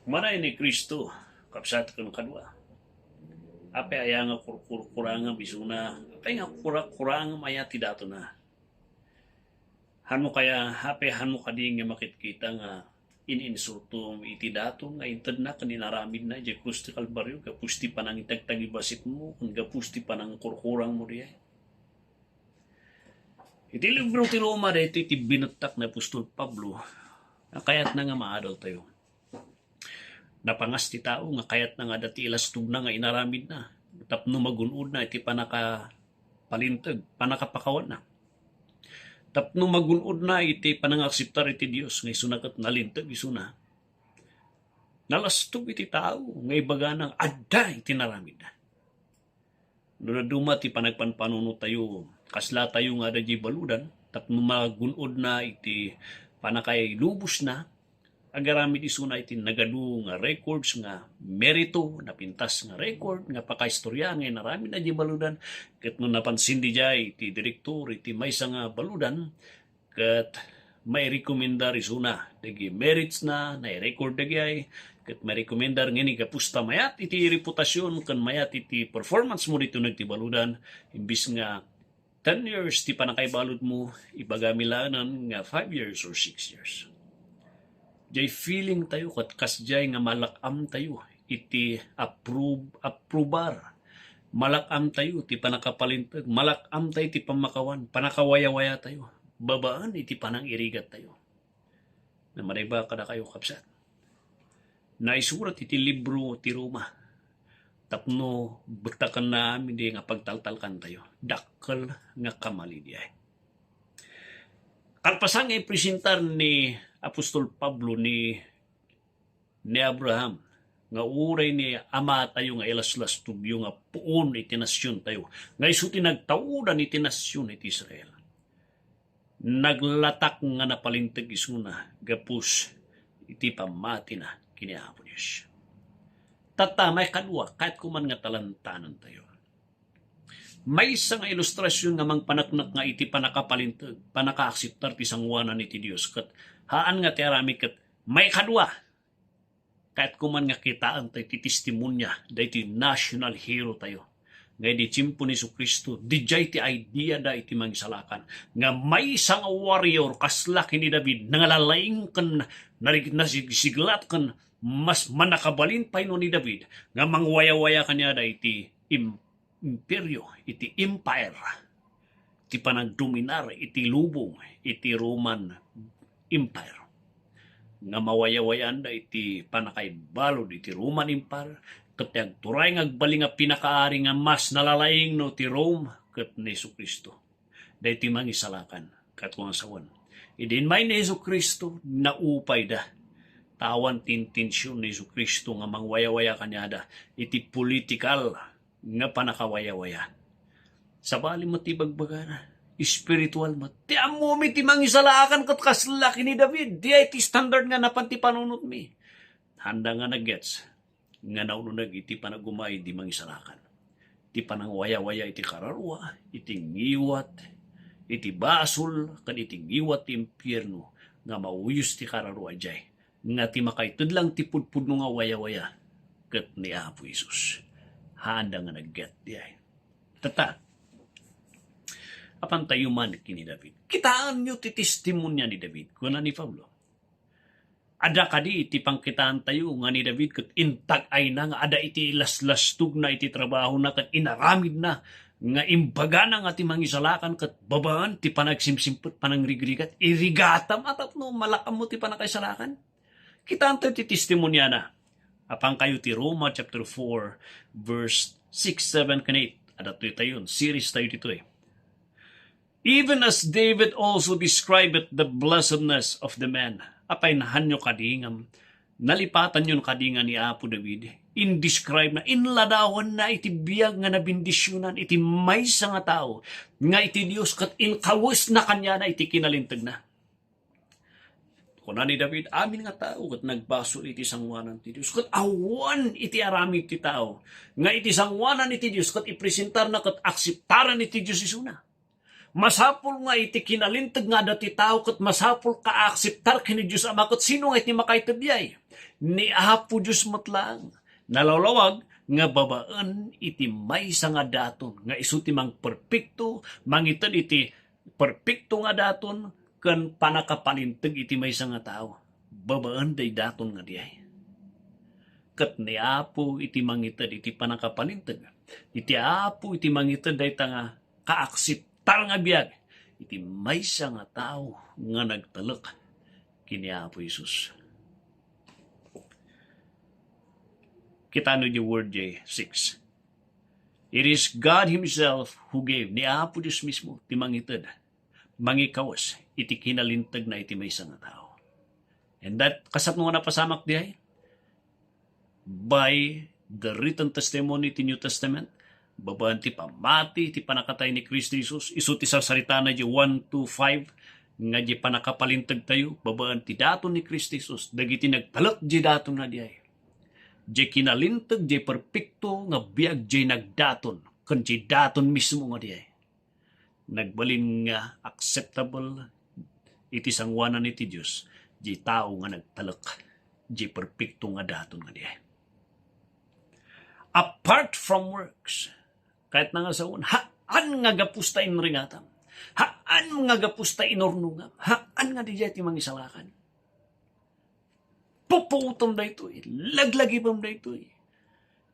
Manay ni Kristo, kapsat kan kadwa. Ape aya nga kurang bisuna, ape nga kurang maya ti dato na. Hano kaya, hape hano kadi nga makit-kita nga ininsultum iti dato nga inted na kaninaramid na di Kristo Kalbaryo, kapusti pa nang itagtagi basit mo, kung kapusti pa nang kurkurang mo diya. Iti libro ti Roma dito iti binutak na Apostol Pablo, kayat na nga maadol tayo. Napangas ti tao nga kayat na nga dati ilastog na nga inaramid na. Tapno magunod na iti panakapalintag, panakapakawan na. Tapno magunod na iti panangaksiptar iti Dios nga isunakat nalintag isuna. Nalastog iti tao nga ibaga ng adda iti naramid na. Nuna duma ti panagpanpanuno tayo, kasla tayo nga da baludan, tapno magunod na iti panakay lubos na, agaramid isuna iti nagadu nga records nga merito napintas nga record nga pakaistorya nga narami na di baludan ket no napansin di jay iti direktor iti maysa nga baludan ket may rekomendar isuna dagi merits na record dagay ket may rekomendar ngini kapusta mayat iti reputasyon ken mayat iti performance mo dito nagtibaludan imbis nga 10 years ti panakaibalod mo ibagamilanan nga 5 years or 6 years. Jay feeling tayo kat kasjay nga malakam tayo iti approbar. Malakam tayo iti panakapalintag. Malakam tayo iti pamakawan. Panakawaya-waya tayo. Babaan iti panang irigat tayo. Na mariba kada kayo kapsat. Naisurat iti libro ti Roma. Tapno butakan na amin di nga pagtaltalkan tayo. Dakkel nga kamali di ay. Kalpasang ipresentar ni Apostol Pablo ni Abraham nga uray ni ama tayo nga ilaslas tubyo nga puon iti nasyon tayo nga isu tinagtaudan iti nasyon iti Israel naglatak nga napalintag isuna gapus iti pamati na kiniapo Diyos tatamay kadwa kahit kuman nga talantanan tayo. May isang ilustrasyon nga mangpanaknak nga iti panakapalintag, panakaaksiptar ti sangwanan iti Dios ket haan nga ti arami ket may kadwa. Kahit kuman nga kitaan tayo ti testimonya dayti national hero tayo. Nga di tsimpo ni Kristo, di jay ti idea da iti mangisalakan. Nga may isang warrior kaslaki ni David nangalalaying kan nasiglat kan mas manakabalin pa ni David nga mangwaya-waya kanya da iti imperyo, iti empire, iti panagdominar, iti lubong, iti Roman Empire. Nga mawaya-wayan da iti panakaibalod, iti Roman Empire, ket turay ngagbaling nga pinakaari nga mas nalalaing no ti Rome ket ni Kristo. Da iti mangisalakan, kat kung asawan. Idin may ni Kristo, naupay da. Tawan tintensyon ni Kristo nga mangwaya-waya kanya da, iti political nga panakawaya-waya. Sa bali mo ti bagbagana, spiritual mo. Ti amo mi ti mangisalakan kat kaslaki ni David. Di ay ti standard nga napan ti panunot mi. Handa nga nag-gets. Nga naununag iti panagumay di mangisalakan. Ti panangwaya-waya iti kararwa, iti ngiwat, iti basol, kan iti ngiwat ti impyerno nga mauyos ti kararwa jay. Nga ti makaitid lang ti pudpud nga waya-waya kat ni Apo Isus. Handa nga nag-get di ay. Tata, apan tayo man kini David. Kitaan nyo ti testimonya ni David. Kuna ni Pablo. Ada kadi iti pangkitaan tayo nga ni David kat intag ay na nga ada iti laslastug na iti trabaho na kat inaramid na nga imbaga na nga ti mangisalakan kat babaan ti panagsimsimpot panangrigrigat irigatam atap no malakam mo ti panakaisalakan. Kitaan tayo ti testimonya na. Apang kayo ti Roma chapter 4 verse 6, 7, 8. Adat tayo series tayo dito eh. Even as David also described the blessedness of the man. Apay nahan nyo kadingam. Nalipatan yun kadingan ni Apo David. Indescribe na, inladawan na iti biyag nga nabindisyonan, iti maysa nga tao. Nga iti Diyos kat inkawis na kanya na iti kinalintag na. Kuna ni David, amin nga tao, kat nagbasol iti sangwanan ti Diyos, kat awan iti aramid ti tao, nga iti sangwanan iti Diyos, kat ipresentar na, kat aksiptaran iti Diyos isuna. Masapul nga iti kinalintag nga dati tao kat masapul ka akseptar kini Diyos Ama kat sino nga iti makaitadyay. Ni Apo Diyos matlang. Nalalawag nga babaan iti maysa nga daton nga isu ti mang perpekto mangited iti perpekto nga daton ken panakapalinteg iti maysa nga tao. Babaan day daton nga diay. Ket ni Apo iti mangited iti panakapalinteg. Iti Apo iti mangited day nga kaakseptar nga biag iti maysa nga tao nga nagtalek kini Apo Hesus. Kita no di word J6. It is God Himself who gave, ni Apo Diyos mismo, ti mangited, mangikawas, iti kinalintag na iti maysa nga tao. And that, kasat mo nga napasamak dihay, by the written testimony ti New Testament, babaan ti pamati, ti panakatay ni Kristo Jesus, isu ti sarita na di 1-5, nga di panakapalintag tayo, babaan ti daton ni Kristo Jesus, dagiti nagtalak di daton na dihay. Di kinalintag, di perpekto, nga biag di nagdaton, kan di daton mismo nga diay. Nagbalin nga acceptable, iti sangwanan iti Diyos, di tao nga nagtalak, di perpekto nga daton nga diay. Apart from works, kahit na nga sa haan nga gapusta inringatam, haan nga gapusta inornungam, haan nga di ti mangisalakan. Pupuutom na ito laglagipam na ito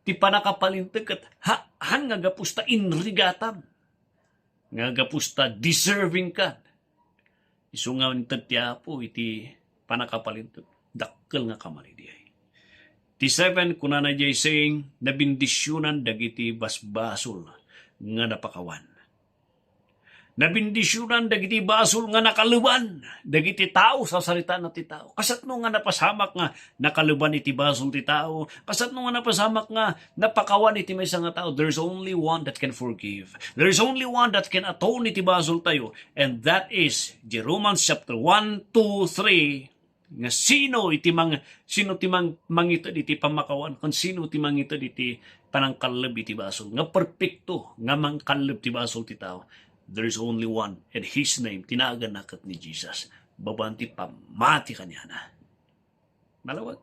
ti panakapalintag at haan nga gapusta inrigatam, nga gapusta deserving ka. Isu nga ti Apo iti panakapalintag, dakkel nga kamali diay. Ti 7, kunana jay saying, nabindisyonan dagiti basbasol nga napakawan. Nabindisyonan dagiti basol nga nakaluban, dagiti tao sa sarita na ti tao. Kasat no nga napasamak nga nakaluban iti basol ti tao, kasat no nga napasamak nga napakawan iti maysa nga tao. There's only one that can forgive. There's only one that can atone iti basol tayo, and that is Romans chapter 1, 2, 3, nga sino ti mang mangited iti pamakawan, kung sino ti mangited iti panangkalab iti basol, nga perpekto nga mangkalab ti basol ti tao. There's only one, and His name, tinagan nakat ni Jesus. Babanti pamati kanya na. Malawag.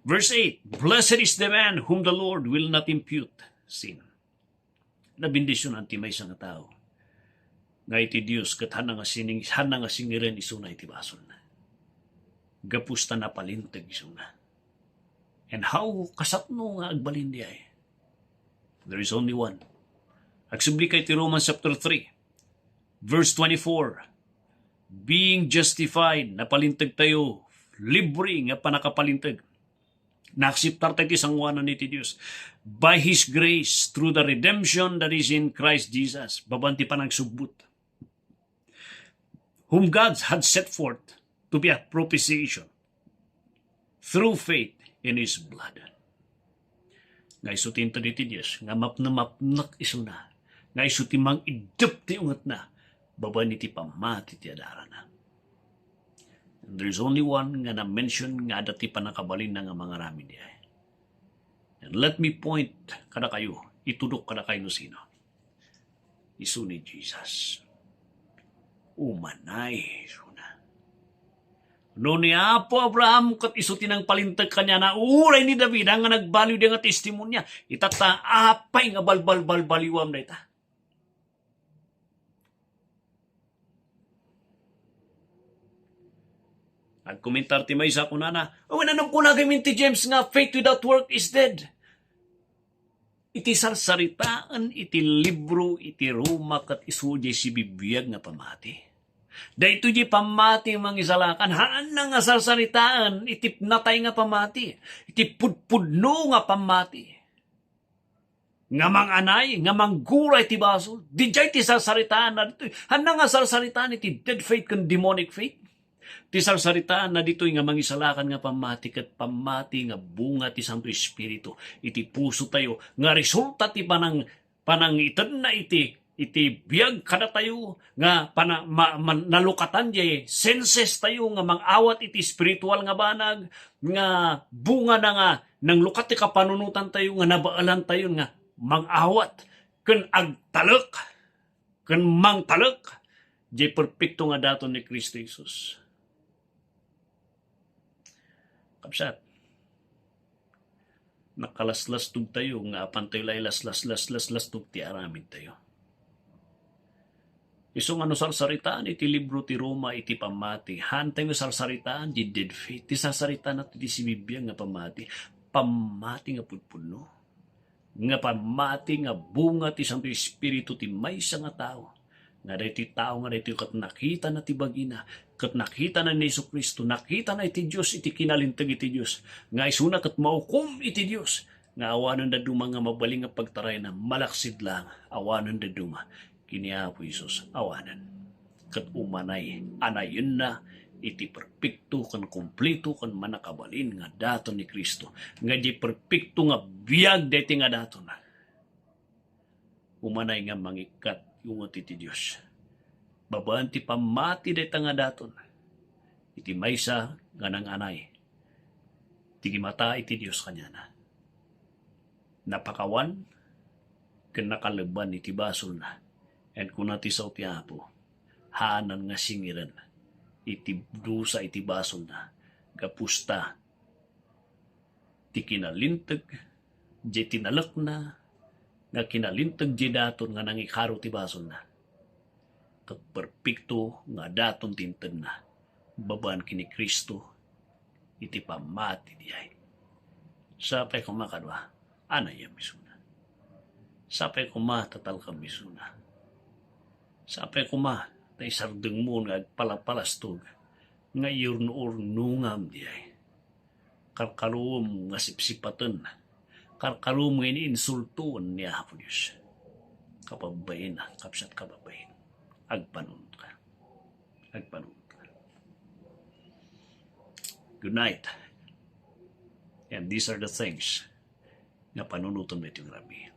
Verse 8, Blessed is the man whom the Lord will not impute sin. Nabindisyon ang timay sa nga tao. Nga iti Diyos, kat hanang nga singiren isuna iti basol na. Gapusta na palintag isuna. And how kasapno nga agbalin diay? There is only one. Agsubli kay ti Romans chapter 3, verse 24. Being justified, napalintag tayo, libre nga panakapalintag. Naaksiptar tayo ti sangwanan ni ti Diyos. By His grace, through the redemption that is in Christ Jesus. Babanti pa nagsubbot. Whom God had set forth to be a propitiation through faith in His blood. Nga isutin ta di ti Diyos, nga mapnak isuna, nga isuti mang idep ti ungat na, baba ni ti pamati ti adara na. And there's only one nga na-mention nga dati pa nakabalin na nga mga rami niya. And let me point kada kayo, itudok kada kayo no sino. Isu ni Jesus. Umanay, suna. No ni Apo Abraham kat isuti ng palintag kanya na uray ni David nga nagbaliw di nga testimonya. Itata apay nga balbaliwam na ita. Nagkomentar ti may sa kunana, nanong kunagay ti James nga faith without work is dead. Iti sarsaritaan, iti libro, iti Roma kat isudya si bibiyag nga pamati. Dahito di pamati mangisalakan, haan na nga sarsaritaan, iti natay nga pamati, iti pudpudno nga pamati. Nga manganay, nga mangguray ti basol, di jay ti sarsaritaan na dito, haan na nga sarsaritaan iti dead faith kan demonic faith. Ti sarsaritaan na dito nga mangisalakan nga pamati kat pamati nga bunga ti Santo Espiritu, iti puso tayo, nga resulta ti panang itad na iti iti biyag kada tayo nga nalukatan jay senses tayo nga mangawat iti spiritual nga banag nga bunga na nga nang lukat ti kapanunutan tayo nga nabaalan tayo nga mangawat ken agtalek ken mangtalek jay perpekto nga daton ni Kristo Jesus. Kapsat, nakalaslas-tug tayo nga apan tayo lay laslas-laslas-tug ti aramid tayo. Isong ano sarsaritaan iti libro ti Roma iti pamati. Hantay nga sarsaritaan di dead faith. Ti sarsaritaan at iti si Biblia nga pamati. Pamati nga pudpuno. Nga pamati nga bunga ti Santo Espiritu ti maysa nga tao. Nga day ti tao nga day ti kat nakita na ti bagina. Kat nakita na ni Yesu Kristo. Nakita na iti Diyos iti kinalintag iti Diyos. Nga isuna kat maukom iti Diyos. Nga awanan da duma nga mabaling nga pagtaray na malaksid lang. Awanan da duma. Kiniya po Isus awanan. Kat umanay, anayon na, iti perpekto kan kompleto kan manakabalin nga daton ni Kristo. Nga di perpekto nga biyag deti nga daton na. Umanay nga mangikat yung iti Diyos. Babaan ti pamati deti nga daton. Iti maysa nga nang anay. Tigi mata iti Diyos kanya na. Napakawan, ken nakalaban iti basol na. And kung nati sa utiapo, haanan nga singiran, iti dusa iti basol na, gapusta, ti kinalintag, di tinalak na, nga kinalintag di daton nga nangikaro ti basol na. Kat perpekto nga daton tinten na, babaan kini Kristo, iti pamati diyay. Sapay kumakadwa, anay misuna. Sapay kumatatal ka misuna. Sapay kuma, na isardeng mo nga palapalastog, nga iurno-urnungam diyay. Karkaroom nga sipsipatan, karkaroom nga iniinsultuan niya po Diyos. Kapabayin na, kapsat kababayin. Agpanunod ka. Agpanunod ka. Good night. And these are the things nga panunutan mo itong rabi.